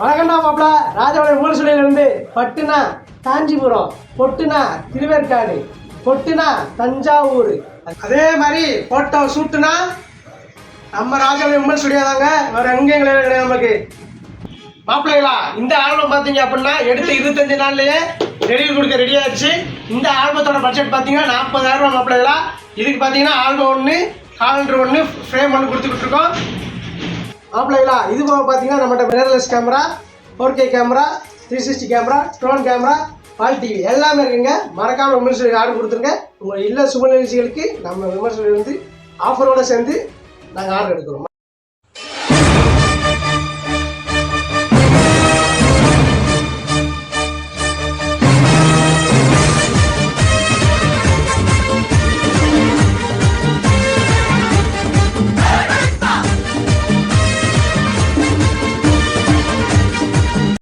வணக்கம்டா மாப்பிள. ராஜபாளையம் மூலசுடையிலிருந்து பட்டுனா காஞ்சிபுரம், பொட்டுனா திருவேற்காடு, பொட்டுனா தஞ்சாவூர். அதே மாதிரி போட்டோ ஷூட்டுனா நம்ம ராஜபாளையம் உமல் ஸ்டுடியோ தாங்க, வேற எங்கேயும் கிடையாது நமக்கு. மாப்பிள்ளைகளா, இந்த ஆல்பம் பார்த்தீங்க அப்படின்னா எடுத்து 25 நாள்லயே டெலிவரி கொடுக்க ரெடி ஆயிடுச்சு. இந்த ஆல்பத்தோட பட்ஜெட் பார்த்தீங்கன்னா 40,000 ரூபா மாப்பிள்ளைகளா. இதுக்கு பார்த்தீங்கன்னா ஆல்பம் 1, காலண்டர் 1, ஃப்ரேம் 1 கொடுத்துக்கிட்டு இருக்கோம் மாப்பிள்ளைகளா. இது போக பார்த்தீங்கன்னா நம்மகிட்ட mirrorless camera, 4K camera, 360 camera, drone camera, பால் டிவி எல்லாமே இருக்குங்க. மறக்காம விமர்சனம் ஆர்டர் கொடுத்துருங்க. உங்கள் இல்ல சுப நிகழ்ச்சிகளுக்கு நம்ம விமர்சனம் வந்து ஆஃபரோடு சேர்ந்து நாங்கள் ஆர்டர் எடுக்கிறோம்.